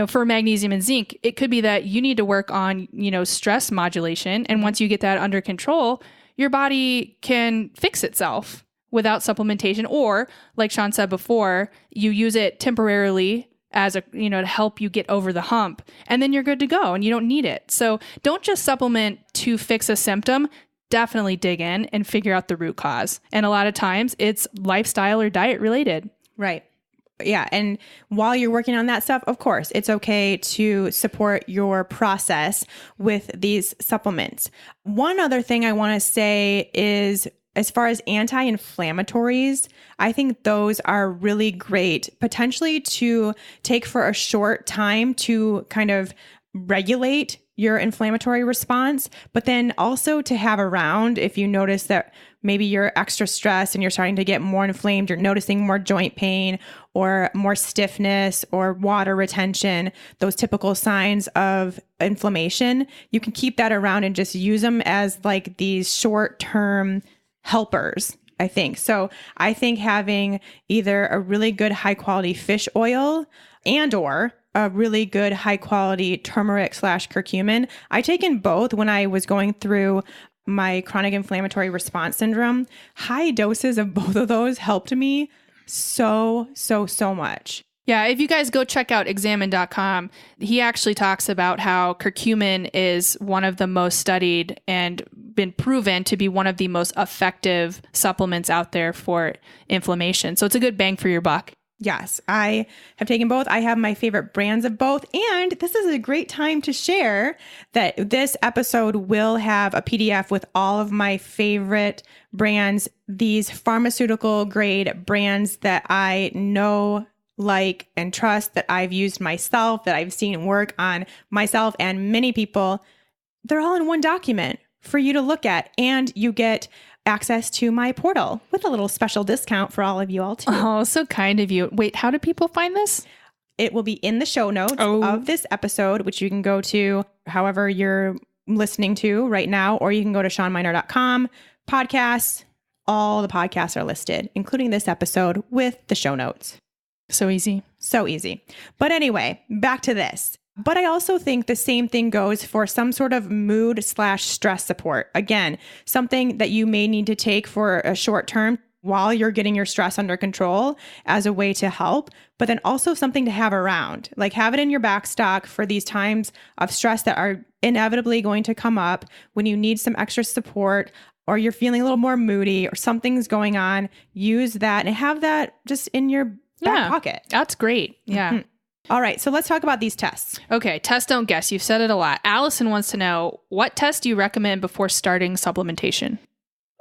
for magnesium and zinc, it could be that you need to work on, stress modulation. And once you get that under control, your body can fix itself without supplementation. Or like Sean said before, you use it temporarily as to help you get over the hump, and then you're good to go and you don't need it. So don't just supplement to fix a symptom. Definitely dig in and figure out the root cause. And a lot of times it's lifestyle or diet related. Right. Yeah. And while you're working on that stuff, of course, it's okay to support your process with these supplements. One other thing I want to say is, as far as anti-inflammatories, I think those are really great, potentially to take for a short time to kind of regulate your inflammatory response, but then also to have around if you notice that maybe you're extra stressed and you're starting to get more inflamed, you're noticing more joint pain or more stiffness or water retention, those typical signs of inflammation, you can keep that around and just use them as like these short-term helpers, I think. So I think having either a really good high quality fish oil and or a really good high quality turmeric / curcumin. I taken both when I was going through my chronic inflammatory response syndrome. High doses of both of those helped me so much. Yeah, if you guys go check out examine.com, he actually talks about how curcumin is one of the most studied and been proven to be one of the most effective supplements out there for inflammation. So it's a good bang for your buck. Yes, I have taken both. I have my favorite brands of both. And this is a great time to share that this episode will have a PDF with all of my favorite brands, these pharmaceutical grade brands that I know, like, and trust, that I've used myself, that I've seen work on myself and many people. They're all in one document for you to look at, and you get access to my portal with a little special discount for all of you all too. Oh, so kind of you. Wait, how do people find this? It will be in the show notes of this episode, which you can go to however you're listening to right now, or you can go to SeanMiner.com. Podcasts, all the podcasts are listed, including this episode with the show notes. So easy. So easy. But anyway, back to this. But I also think the same thing goes for some sort of mood / stress support. Again, something that you may need to take for a short term while you're getting your stress under control as a way to help, but then also something to have around. Like have it in your back stock for these times of stress that are inevitably going to come up when you need some extra support or you're feeling a little more moody or something's going on. Use that and have that just in your back pocket. That's great. Yeah. Mm-hmm. All right, so let's talk about these tests. Okay, test, don't guess. You've said it a lot. Allison wants to know, what test do you recommend before starting supplementation?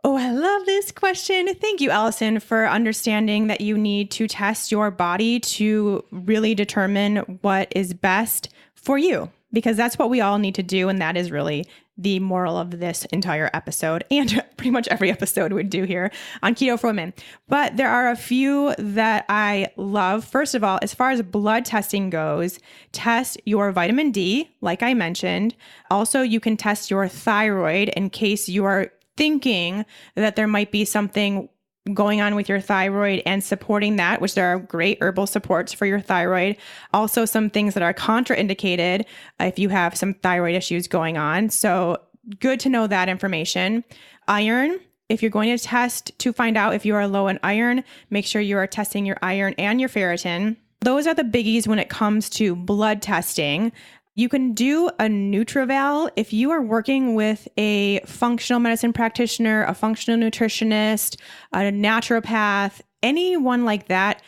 Oh, I love this question. Thank you, Allison, for understanding that you need to test your body to really determine what is best for you, because that's what we all need to do, and that is really the moral of this entire episode and pretty much every episode we do here on Keto for Women. But there are a few that I love. First of all, as far as blood testing goes, test your vitamin D, like I mentioned. Also, you can test your thyroid in case you are thinking that there might be something going on with your thyroid and supporting that, which there are great herbal supports for your thyroid. Also, some things that are contraindicated if you have some thyroid issues going on. So good to know that information. Iron, if you're going to test to find out if you are low in iron, make sure you are testing your iron and your ferritin. Those are the biggies when it comes to blood testing. You can do a NutriVal if you are working with a functional medicine practitioner, a functional nutritionist, a naturopath, anyone like that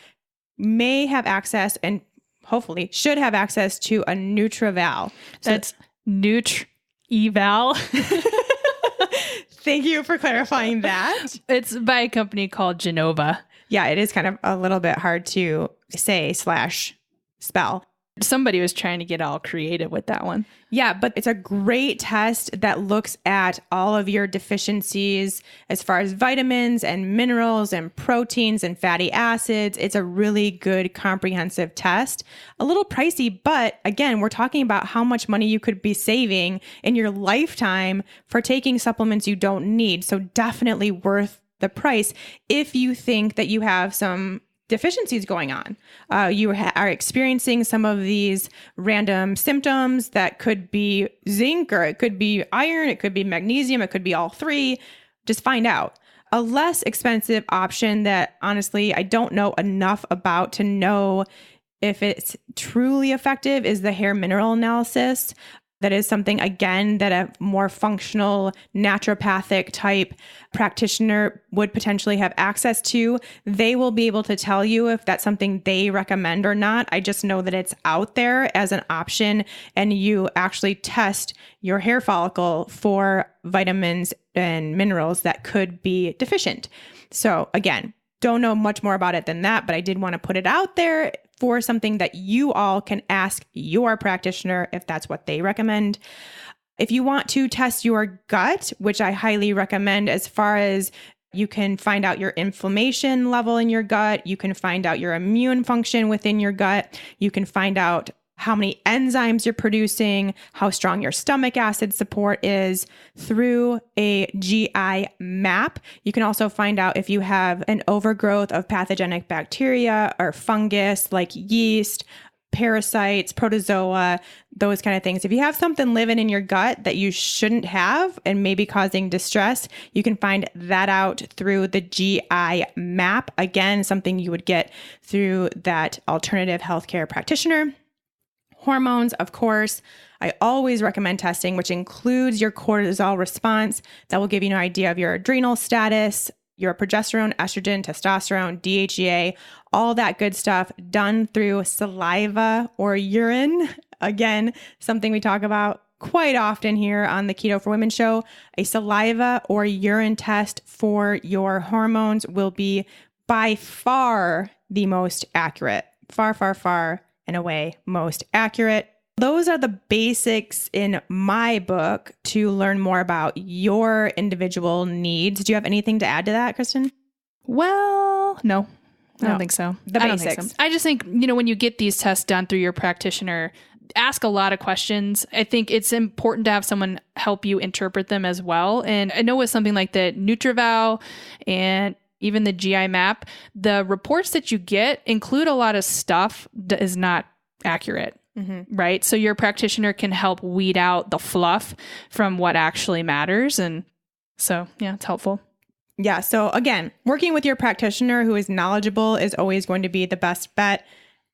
may have access and hopefully should have access to a NutriVal. That's Nutri-Eval. Thank you for clarifying that. It's by a company called Genova. Yeah, it is kind of a little bit hard to say / spell. Somebody was trying to get all creative with that one. Yeah, but it's a great test that looks at all of your deficiencies as far as vitamins and minerals and proteins and fatty acids. It's a really good comprehensive test. A little pricey, but again, we're talking about how much money you could be saving in your lifetime for taking supplements you don't need. So definitely worth the price if you think that you have some deficiencies going on. You are experiencing some of these random symptoms that could be zinc, or it could be iron, it could be magnesium, it could be all three. Just find out. A less expensive option that honestly I don't know enough about to know if it's truly effective is the hair mineral analysis. That is something, again, that a more functional naturopathic type practitioner would potentially have access to. They will be able to tell you if that's something they recommend or not. I just know that it's out there as an option, and you actually test your hair follicle for vitamins and minerals that could be deficient. So again, don't know much more about it than that, but I did want to put it out there for something that you all can ask your practitioner if that's what they recommend. If you want to test your gut, which I highly recommend, as far as you can find out your inflammation level in your gut, you can find out your immune function within your gut, you can find out how many enzymes you're producing, how strong your stomach acid support is through a GI map. You can also find out if you have an overgrowth of pathogenic bacteria or fungus like yeast, parasites, protozoa, those kind of things. If you have something living in your gut that you shouldn't have and maybe causing distress, you can find that out through the GI map. Again, something you would get through that alternative healthcare practitioner. Hormones, of course, I always recommend testing, which includes your cortisol response. That will give you an idea of your adrenal status, your progesterone, estrogen, testosterone, DHEA, all that good stuff done through saliva or urine. Again, something we talk about quite often here on the Keto for Women show. A saliva or urine test for your hormones will be by far the most accurate. Far and away most accurate. Those are the basics in my book to learn more about your individual needs. Do you have anything to add to that, Kristen? Well, no. I don't think so. The basics. I don't think so. I just think, when you get these tests done through your practitioner, ask a lot of questions. I think it's important to have someone help you interpret them as well. And I know with something like the NutriVal and even the GI map, the reports that you get include a lot of stuff that is not accurate, right? So your practitioner can help weed out the fluff from what actually matters. And so, yeah, it's helpful. Yeah. So again, working with your practitioner who is knowledgeable is always going to be the best bet.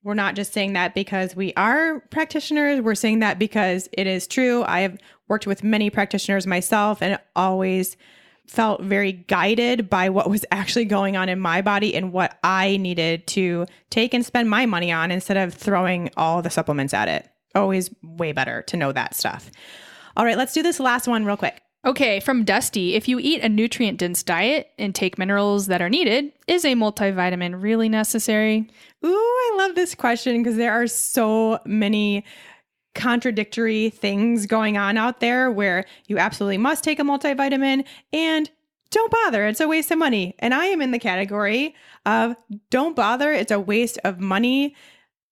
We're not just saying that because we are practitioners. We're saying that because it is true. I have worked with many practitioners myself and always felt very guided by what was actually going on in my body and what I needed to take and spend my money on instead of throwing all the supplements at it. Always way better to know that stuff. All right, let's do this last one real quick. Okay, from Dusty, if you eat a nutrient-dense diet and take minerals that are needed, is a multivitamin really necessary? Ooh, I love this question because there are so many contradictory things going on out there where you absolutely must take a multivitamin and don't bother. It's a waste of money. And I am in the category of don't bother. It's a waste of money.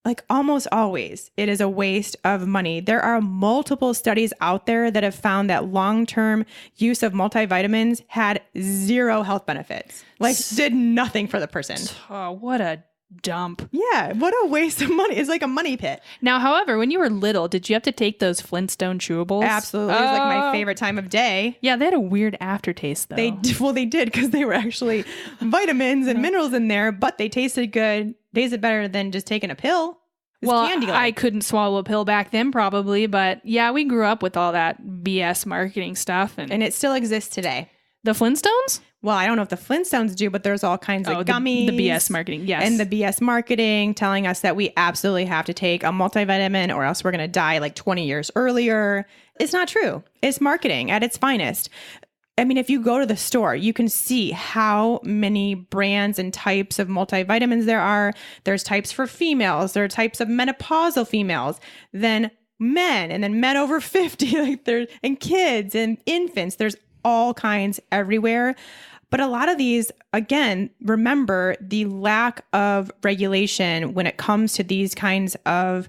Like almost always, it is a waste of money. There are multiple studies out there that have found that long-term use of multivitamins had zero health benefits. Like did nothing for the person. Oh, what a dump. Yeah, what a waste of money. It's like a money pit. Now, however, when you were little, did you have to take those Flintstone chewables? Absolutely. It was like my favorite time of day. Yeah, they had a weird aftertaste, though. They did because they were actually vitamins and minerals in there, but they tasted good. Tasted better than just taking a pill. Well, candy I couldn't swallow a pill back then probably, but yeah, we grew up with all that BS marketing stuff. And it still exists today. The Flintstones? Well, I don't know if the Flintstones do, but there's all kinds of gummies. The BS marketing, yes. And the BS marketing telling us that we absolutely have to take a multivitamin or else we're going to die like 20 years earlier. It's not true. It's marketing at its finest. I mean, if you go to the store, you can see how many brands and types of multivitamins there are. There's types for females. There are types of menopausal females, then men, and then men over 50, like and kids and infants. There's all kinds everywhere. But a lot of these, again, remember the lack of regulation when it comes to these kinds of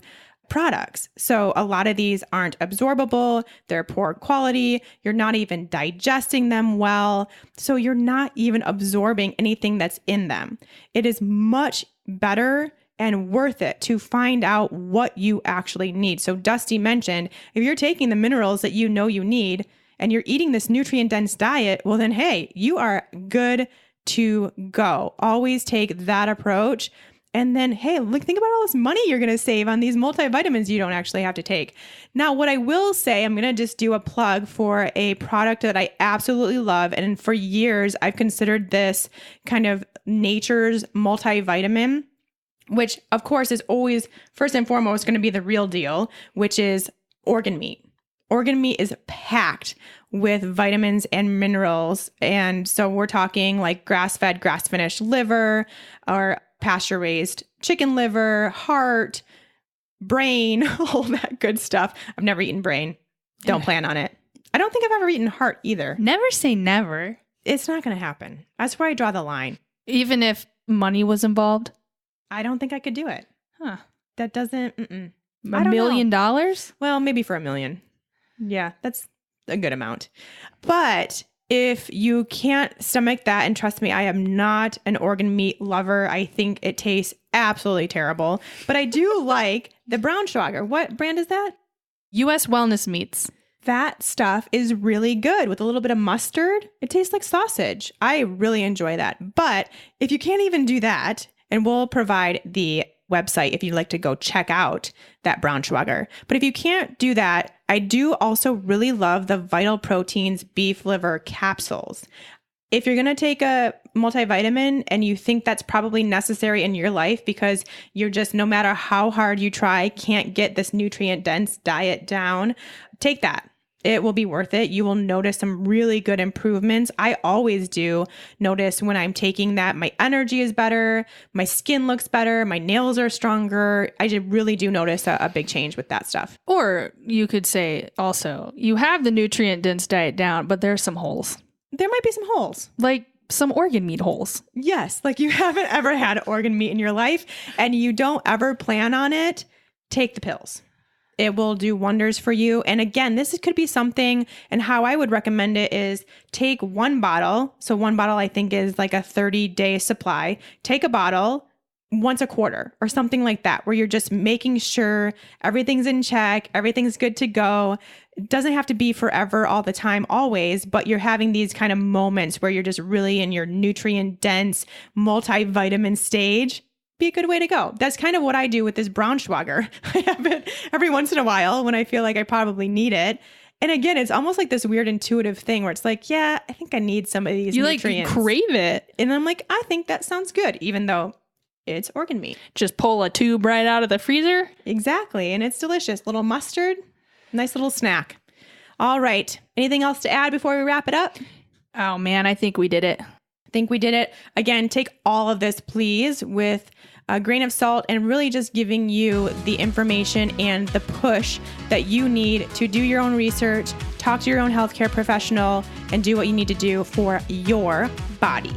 products. So a lot of these aren't absorbable, they're poor quality, you're not even digesting them well, so you're not even absorbing anything that's in them. It is much better and worth it to find out what you actually need. So Dusty mentioned, if you're taking the minerals that you know you need and you're eating this nutrient-dense diet, well then, hey, you are good to go. Always take that approach. And then, hey, look, think about all this money you're going to save on these multivitamins you don't actually have to take. Now, what I will say, I'm going to just do a plug for a product that I absolutely love. And for years, I've considered this kind of nature's multivitamin, which of course is always first and foremost going to be the real deal, which is organ meat. Organ meat is packed with vitamins and minerals. And so we're talking like grass-fed, grass-finished liver or pasture-raised chicken liver, heart, brain, all that good stuff. I've never eaten brain. Don't plan on it. I don't think I've ever eaten heart either. Never say never. It's not going to happen. That's where I draw the line. Even if money was involved? I don't think I could do it. Huh. That doesn't... $1 million? Well, maybe for $1 million. Yeah, that's a good amount. But if you can't stomach that, and trust me, I am not an organ meat lover. I think it tastes absolutely terrible. But I do like the Braunschweiger. What brand is that? U.S. Wellness Meats. That stuff is really good with a little bit of mustard. It tastes like sausage. I really enjoy that. But if you can't even do that, and we'll provide the website if you'd like to go check out that Braunschweiger. But if you can't do that, I do also really love the Vital Proteins beef liver capsules. If you're going to take a multivitamin and you think that's probably necessary in your life because you're just, no matter how hard you try, can't get this nutrient dense diet down, take that. It will be worth it. You will notice some really good improvements. I always do notice when I'm taking that, my energy is better, my skin looks better, my nails are stronger. I really do notice a big change with that stuff. Or you could say also, you have the nutrient dense diet down, but there's some holes. There might be some holes. Like some organ meat holes. Yes, like you haven't ever had organ meat in your life and you don't ever plan on it, take the pills. It will do wonders for you. And again, this could be something, and how I would recommend it is take one bottle. So one bottle I think is like a 30-day supply. Take a bottle once a quarter or something like that, where you're just making sure everything's in check, everything's good to go. It doesn't have to be forever, all the time, always, but you're having these kind of moments where you're just really in your nutrient dense multivitamin stage. Be a good way to go. That's kind of what I do with this Braunschweiger. I have it every once in a while when I feel like I probably need it. And again, it's almost like this weird intuitive thing where it's like, yeah, I think I need some of these nutrients. You like crave it. And I'm like, I think that sounds good, even though it's organ meat. Just pull a tube right out of the freezer. Exactly. And it's delicious. Little mustard, nice little snack. All right. Anything else to add before we wrap it up? Oh man, I think we did it. I think we did it. Again, take all of this, please, with a grain of salt and really just giving you the information and the push that you need to do your own research, talk to your own healthcare professional, and do what you need to do for your body.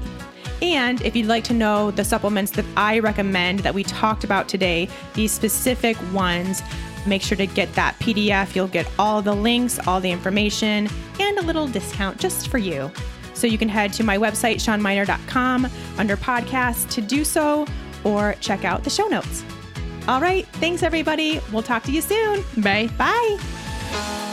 And if you'd like to know the supplements that I recommend that we talked about today, these specific ones, make sure to get that PDF. You'll get all the links, all the information, and a little discount just for you. So you can head to my website, SeanMiner.com, under podcasts to do so, or check out the show notes. All right. Thanks, everybody. We'll talk to you soon. Bye. Bye.